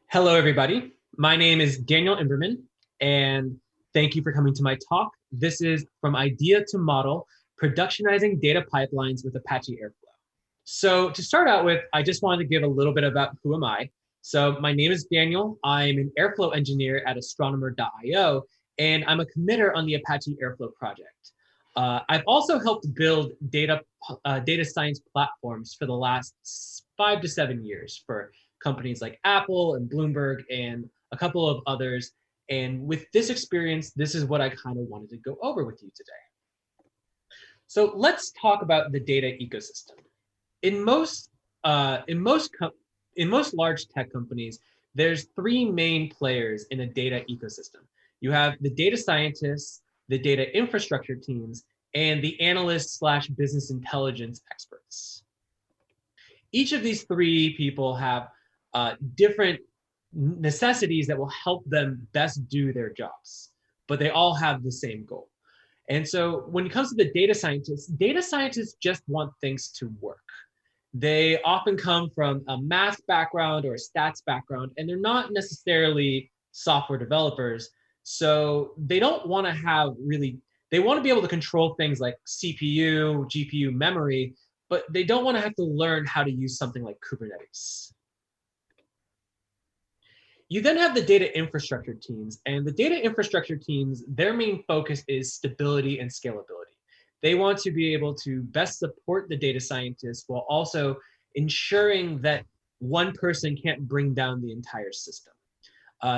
Hello, everybody. My name is Daniel Imberman, and thank you for coming to my talk. This is From Idea to Model, Productionizing Data Pipelines with Apache Airflow. So to start out with, I just wanted to give a little bit about who am I. So my name is Daniel. I'm an Airflow engineer at astronomer.io, and I'm a committer on the Apache Airflow project. I've also helped build data science platforms for the last 5 to 7 years for companies like Apple and Bloomberg and a couple of others. And with this experience, this is what I kind of wanted to go over with you today. So let's talk about the data ecosystem. In most large tech companies, there's three main players in a data ecosystem. You have the data scientists, the data infrastructure teams, and the analysts/business intelligence experts. Each of these three people have different necessities that will help them best do their jobs, but they all have the same goal. And so when it comes to the data scientists just want things to work. They often come from a math background or a stats background, and they're not necessarily software developers. So they don't want to have they want to be able to control things like CPU, GPU, memory, but they don't want to have to learn how to use something like Kubernetes. You then have the data infrastructure teams, and the data infrastructure teams, their main focus is stability and scalability. They want to be able to best support the data scientists while also ensuring that one person can't bring down the entire system.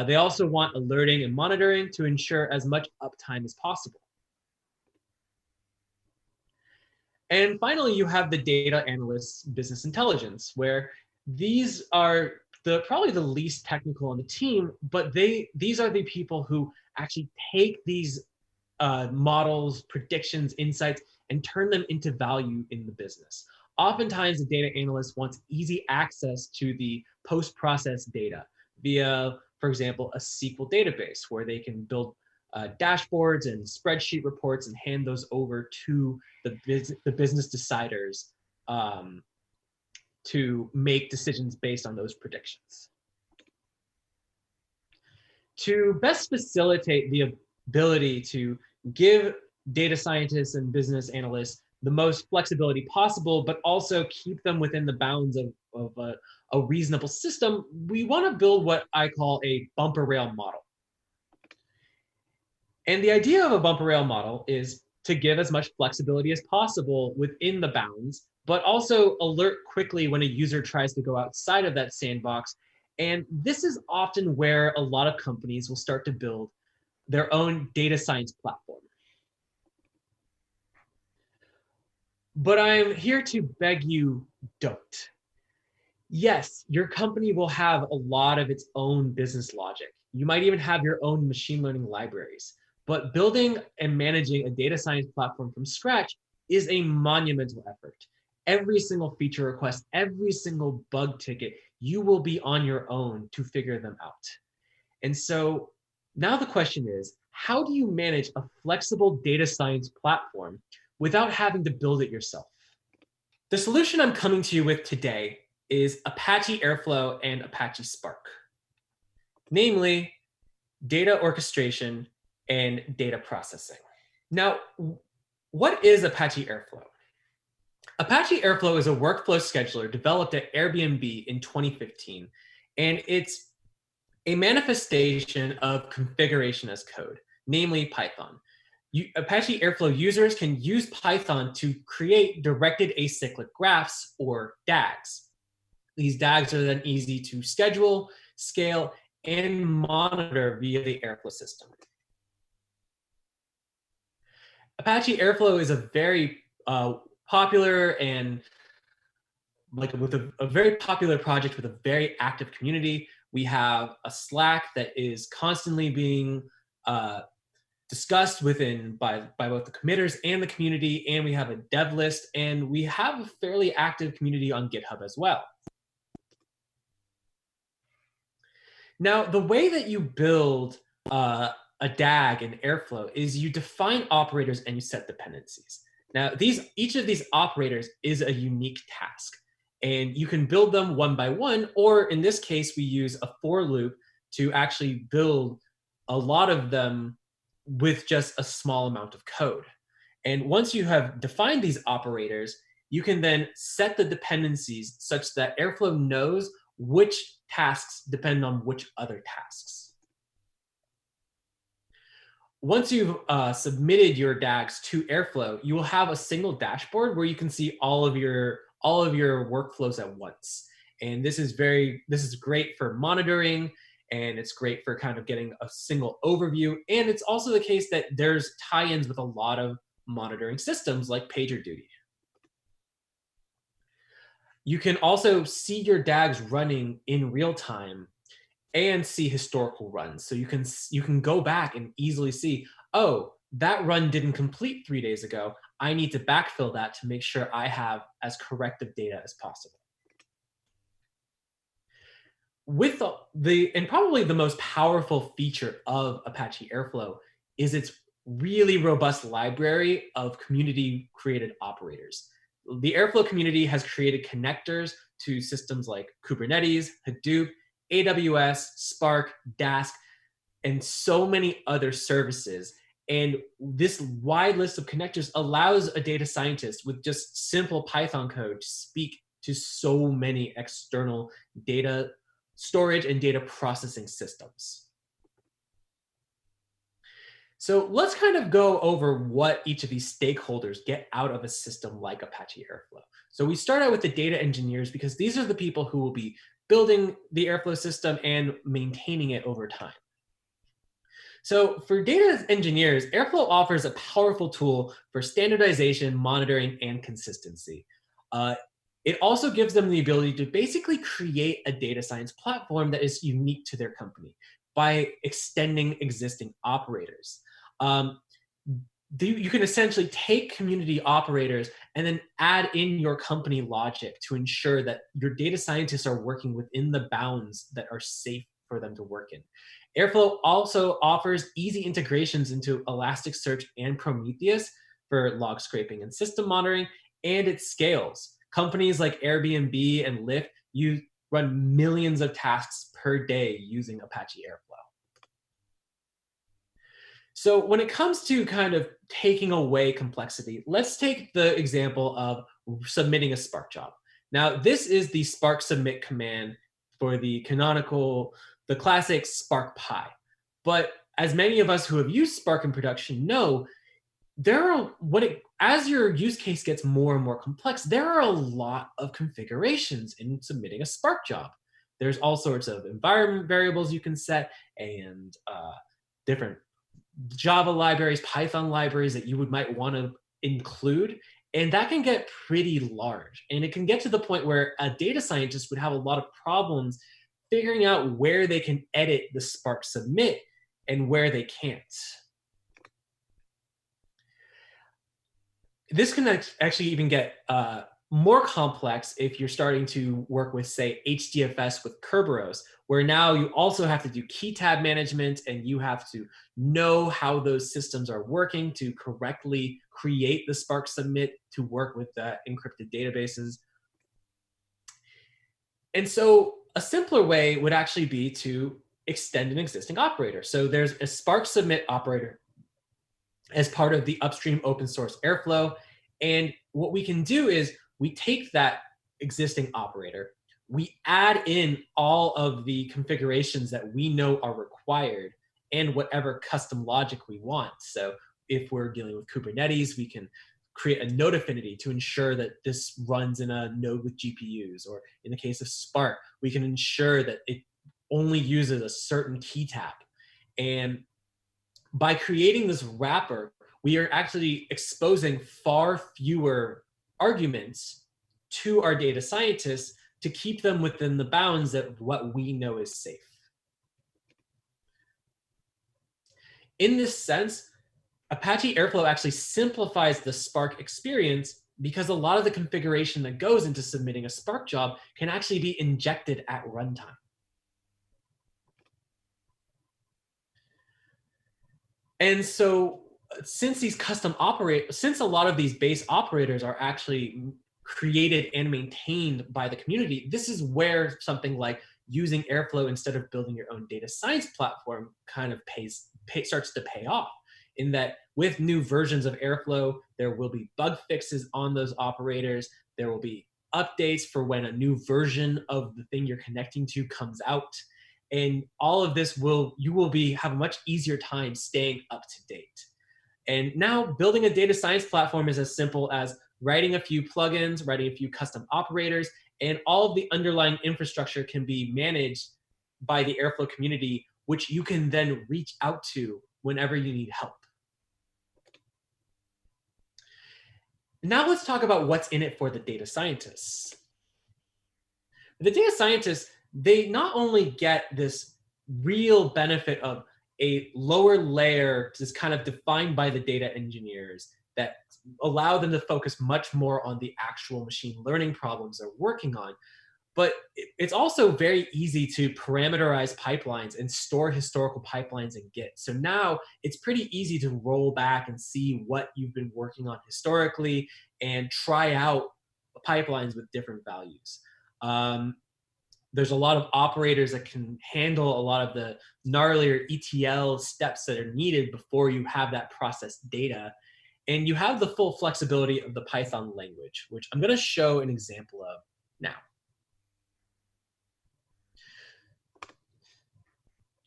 They also want alerting and monitoring to ensure as much uptime as possible. And finally, you have the data analysts, business intelligence, where these are probably the least technical on the team, but these are the people who actually take these models, predictions, insights, and turn them into value in the business. Oftentimes, the data analyst wants easy access to the post-process data via, for example, a SQL database where they can build dashboards and spreadsheet reports and hand those over to the business deciders to make decisions based on those predictions. To best facilitate the ability to give data scientists and business analysts the most flexibility possible, but also keep them within the bounds of a reasonable system, we want to build what I call a bumper rail model. And the idea of a bumper rail model is to give as much flexibility as possible within the bounds, but also alert quickly when a user tries to go outside of that sandbox. And this is often where a lot of companies will start to build their own data science platform. But I'm here to beg you, don't. Yes, your company will have a lot of its own business logic. You might even have your own machine learning libraries. But building and managing a data science platform from scratch is a monumental effort. Every single feature request, every single bug ticket, you will be on your own to figure them out. And so now the question is, how do you manage a flexible data science platform without having to build it yourself? The solution I'm coming to you with today is Apache Airflow and Apache Spark, namely data orchestration and data processing. Now, what is Apache Airflow? Apache Airflow is a workflow scheduler developed at Airbnb in 2015, and it's a manifestation of configuration as code, namely Python. Apache Airflow users can use Python to create directed acyclic graphs, or DAGs. These DAGs are then easy to schedule, scale, and monitor via the Airflow system. Apache Airflow is a very popular and with a very popular project with a very active community. We have a Slack that is constantly being discussed by both the committers and the community, and we have a dev list, and we have a fairly active community on GitHub as well. Now, the way that you build a DAG in Airflow is you define operators and you set dependencies. Now, each of these operators is a unique task. And you can build them one by one, or in this case, we use a for loop to actually build a lot of them with just a small amount of code. And once you have defined these operators, you can then set the dependencies such that Airflow knows which tasks depend on which other tasks. Once you've submitted your DAGs to Airflow, you will have a single dashboard where you can see all of your workflows at once. And this is great for monitoring, and it's great for kind of getting a single overview. And it's also the case that there's tie-ins with a lot of monitoring systems like PagerDuty. You can also see your DAGs running in real time and see historical runs. So you can go back and easily see, oh, that run didn't complete 3 days ago. I need to backfill that to make sure I have as correct of data as possible. With and probably the most powerful feature of Apache Airflow is its really robust library of community created operators. The Airflow community has created connectors to systems like Kubernetes, Hadoop, AWS, Spark, Dask, and so many other services. And this wide list of connectors allows a data scientist with just simple Python code to speak to so many external data storage and data processing systems. So let's kind of go over what each of these stakeholders get out of a system like Apache Airflow. So we start out with the data engineers because these are the people who will be building the Airflow system and maintaining it over time. So for data engineers, Airflow offers a powerful tool for standardization, monitoring, and consistency. It also gives them the ability to basically create a data science platform that is unique to their company by extending existing operators. You can essentially take community operators and then add in your company logic to ensure that your data scientists are working within the bounds that are safe for them to work in. Airflow also offers easy integrations into Elasticsearch and Prometheus for log scraping and system monitoring, and it scales. Companies like Airbnb and Lyft run millions of tasks per day using Apache Airflow. So when it comes to kind of taking away complexity, let's take the example of submitting a Spark job. Now, this is the Spark submit command for the classic Spark Py. But as many of us who have used Spark in production know, as your use case gets more and more complex, there are a lot of configurations in submitting a Spark job. There's all sorts of environment variables you can set and different Java libraries, Python libraries that you might want to include. And that can get pretty large. And it can get to the point where a data scientist would have a lot of problems figuring out where they can edit the Spark submit and where they can't. This can actually even get more complex if you're starting to work with, say, HDFS with Kerberos, where now you also have to do key tab management and you have to know how those systems are working to correctly create the Spark submit to work with the encrypted databases. And so a simpler way would actually be to extend an existing operator. So there's a Spark submit operator as part of the upstream open source Airflow. And what we can do is we take that existing operator, we add in all of the configurations that we know are required and whatever custom logic we want. So if we're dealing with Kubernetes, we can create a node affinity to ensure that this runs in a node with GPUs. Or in the case of Spark, we can ensure that it only uses a certain key tab. And by creating this wrapper, we are actually exposing far fewer arguments to our data scientists to keep them within the bounds of what we know is safe. In this sense, Apache Airflow actually simplifies the Spark experience because a lot of the configuration that goes into submitting a Spark job can actually be injected at runtime. And so since a lot of these base operators are actually created and maintained by the community, this is where something like using Airflow instead of building your own data science platform kind of starts to pay off. In that, with new versions of Airflow, there will be bug fixes on those operators. There will be updates for when a new version of the thing you're connecting to comes out. And all of this you will have a much easier time staying up to date. And now building a data science platform is as simple as writing a few plugins, writing a few custom operators, and all of the underlying infrastructure can be managed by the Airflow community, which you can then reach out to whenever you need help. Now let's talk about what's in it for the data scientists. The data scientists, they not only get this real benefit of a lower layer that's kind of defined by the data engineers that allow them to focus much more on the actual machine learning problems they're working on, but it's also very easy to parameterize pipelines and store historical pipelines in Git. So now it's pretty easy to roll back and see what you've been working on historically and try out pipelines with different values. There's a lot of operators that can handle a lot of the gnarlier ETL steps that are needed before you have that processed data. And you have the full flexibility of the Python language, which I'm going to show an example of now.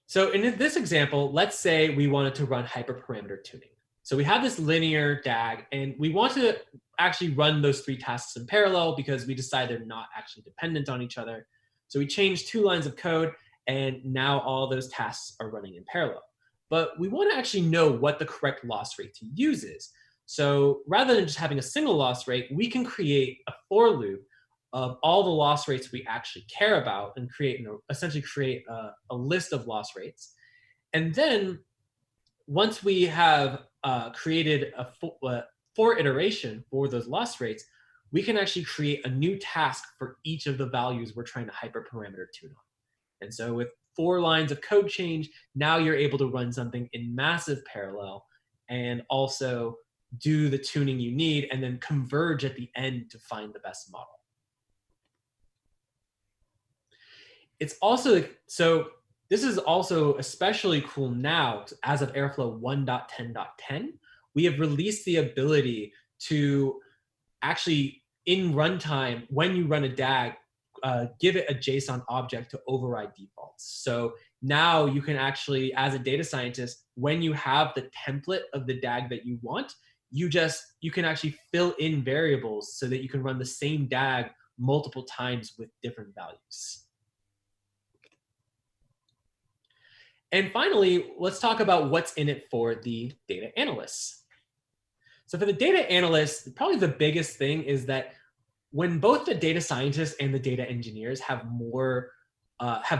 So in this example, let's say we wanted to run hyperparameter tuning. So we have this linear DAG, and we want to actually run those 3 tasks in parallel because we decide they're not actually dependent on each other. So we changed 2 lines of code, and now all those tasks are running in parallel. But we want to actually know what the correct loss rate to use is. So rather than just having a single loss rate, we can create a for loop of all the loss rates we actually care about and essentially create a list of loss rates. And then once we have created a for iteration for those loss rates, we can actually create a new task for each of the values we're trying to hyperparameter tune on. And so with 4 lines of code change, now you're able to run something in massive parallel and also do the tuning you need and then converge at the end to find the best model. It's also, so this is also especially cool now as of Airflow 1.10.10. We have released the ability to actually in runtime, when you run a DAG, give it a JSON object to override defaults. So now you can actually, as a data scientist, when you have the template of the DAG that you want, you can actually fill in variables so that you can run the same DAG multiple times with different values. And finally, let's talk about what's in it for the data analysts. So for the data analysts, probably the biggest thing is that when both the data scientists and the data engineers have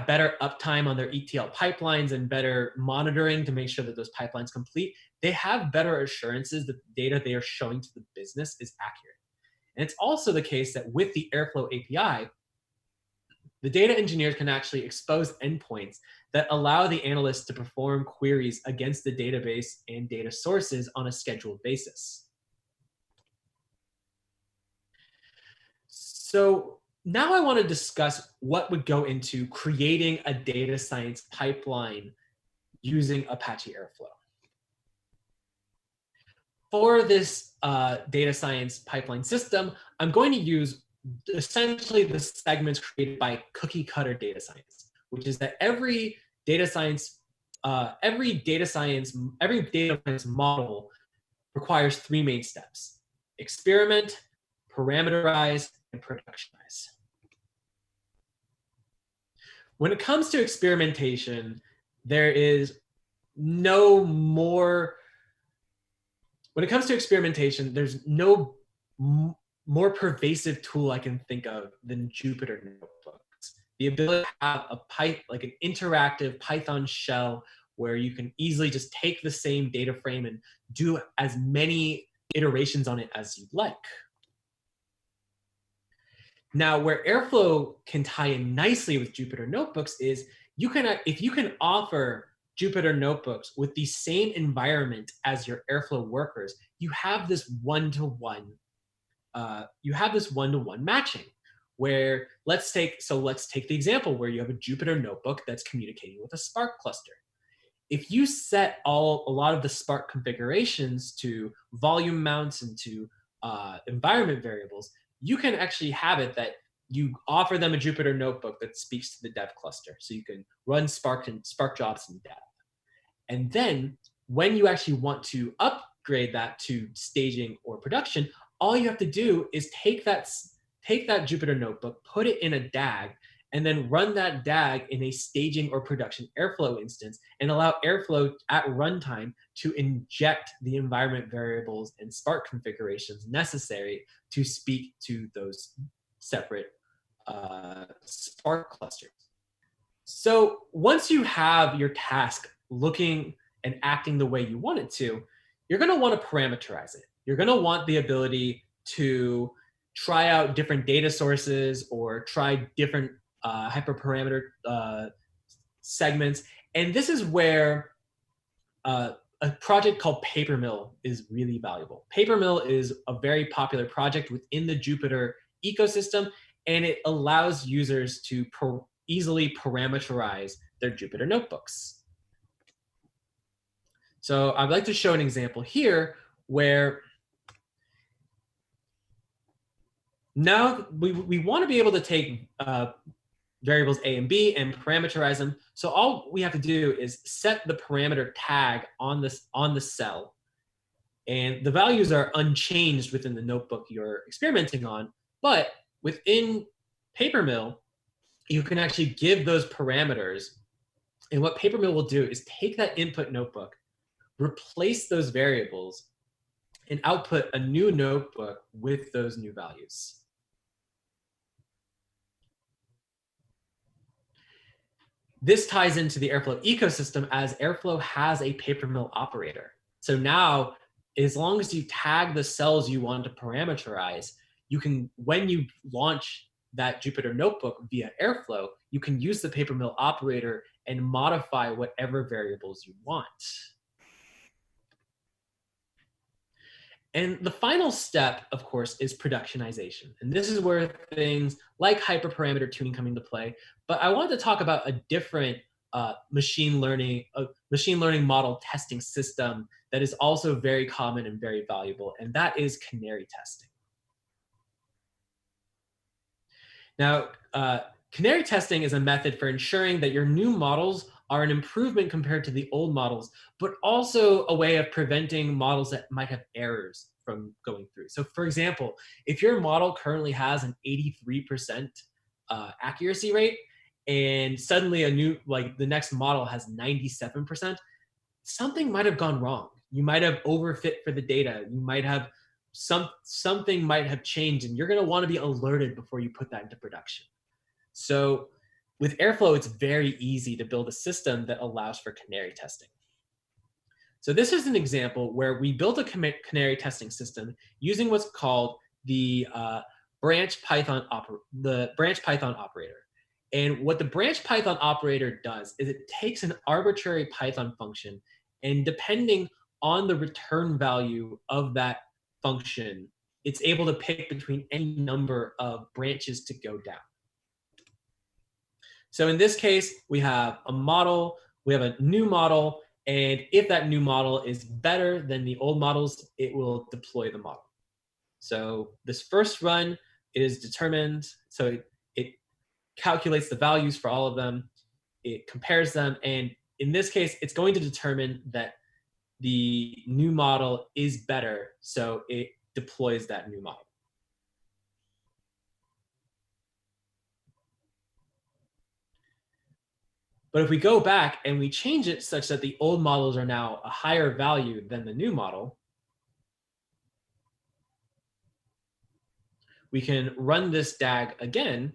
better uptime on their ETL pipelines and better monitoring to make sure that those pipelines complete, they have better assurances that the data they are showing to the business is accurate. And it's also the case that with the Airflow API, the data engineers can actually expose endpoints that allow the analysts to perform queries against the database and data sources on a scheduled basis. So now I want to discuss what would go into creating a data science pipeline using Apache Airflow. For this data science pipeline system, I'm going to use essentially the segments created by cookie cutter data science, which is that every data science model requires 3 main steps: experiment, parameterize, and productionize. When it comes to experimentation, there is no more. When it comes to experimentation, there's no more pervasive tool I can think of than Jupyter notebooks. The ability to have like an interactive Python shell where you can easily just take the same data frame and do as many iterations on it as you'd like. Now, where Airflow can tie in nicely with Jupyter notebooks is if you can offer Jupyter notebooks with the same environment as your Airflow workers, you have this one-to-one you have this one-to-one matching where let's take the example where you have a Jupyter notebook that's communicating with a Spark cluster. If you set a lot of the Spark configurations to volume mounts and to environment variables, you can actually have it that you offer them a Jupyter notebook that speaks to the dev cluster. So you can run Spark jobs in dev. And then when you actually want to upgrade that to staging or production, all you have to do is take that Jupyter notebook, put it in a DAG, and then run that DAG in a staging or production Airflow instance and allow Airflow at runtime to inject the environment variables and Spark configurations necessary to speak to those separate Spark clusters. So once you have your task looking and acting the way you want it to, you're going to want to parameterize it. You're going to want the ability to try out different data sources or try different hyperparameter segments. And this is where a project called Papermill is really valuable. Papermill is a very popular project within the Jupyter ecosystem, and it allows users to easily parameterize their Jupyter notebooks. So I'd like to show an example here where now we want to be able to take variables A and B and parameterize them. So all we have to do is set the parameter tag on the cell, and the values are unchanged within the notebook you're experimenting on. But within Papermill, you can actually give those parameters. And what Papermill will do is take that input notebook, replace those variables, and output a new notebook with those new values. This ties into the Airflow ecosystem as Airflow has a Papermill operator. So now, as long as you tag the cells you want to parameterize, you can, when you launch that Jupyter notebook via Airflow, you can use the Papermill operator and modify whatever variables you want. And the final step, of course, is productionization. And this is where things like hyperparameter tuning come into play. But I wanted to talk about a different machine learning model testing system that is also very common and very valuable, and that is canary testing. Now, canary testing is a method for ensuring that your new models are an improvement compared to the old models, but also a way of preventing models that might have errors from going through. So for example, if your model currently has an 83% accuracy rate, and suddenly the next model has 97%, something might have gone wrong. You might have overfit for the data. You might have something might have changed, and you're going to want to be alerted before you put that into production. So with Airflow, it's very easy to build a system that allows for canary testing. So this is an example where we built a canary testing system using what's called the branch Python operator. And what the branch Python operator does is it takes an arbitrary Python function, and depending on the return value of that function, it's able to pick between any number of branches to go down. So in this case, we have a model, we have a new model, and if that new model is better than the old models, it will deploy the model. So this first run is determined, so it calculates the values for all of them, it compares them, and in this case, it's going to determine that the new model is better, so it deploys that new model. But if we go back and we change it such that the old models are now a higher value than the new model, we can run this DAG again.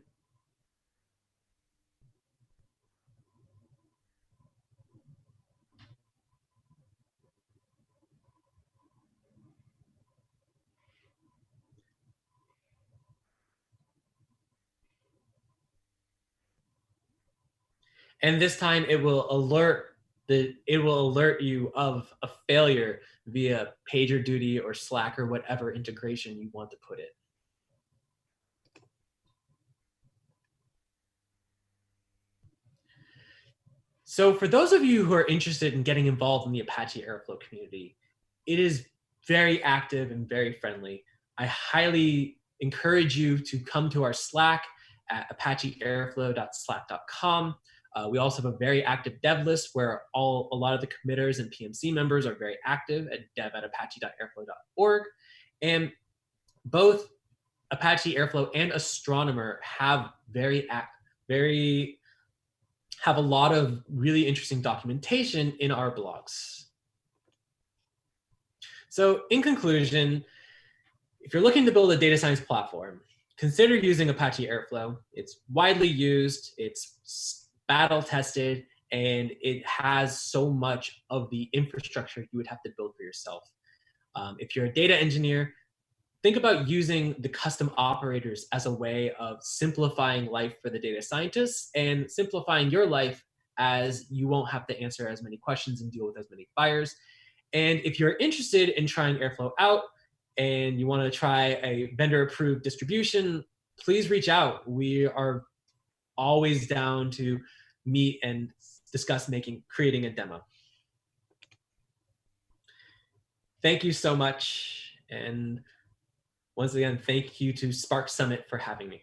And this time it will alert you of a failure via PagerDuty or Slack or whatever integration you want to put in. So for those of you who are interested in getting involved in the Apache Airflow community, it is very active and very friendly. I highly encourage you to come to our Slack at apacheairflow.slack.com. We also have a very active dev list where a lot of the committers and PMC members are very active at dev@apache.airflow.org. And both Apache Airflow and Astronomer have have a lot of really interesting documentation in our blogs. So in conclusion, if you're looking to build a data science platform, consider using Apache Airflow. It's widely used, it's battle tested, and it has so much of the infrastructure you would have to build for yourself. If you're a data engineer, think about using the custom operators as a way of simplifying life for the data scientists and simplifying your life, as you won't have to answer as many questions and deal with as many fires. And if you're interested in trying Airflow out and you want to try a vendor approved distribution, please reach out. We are always down to meet and discuss creating a demo. Thank you so much. And once again, thank you to Spark Summit for having me.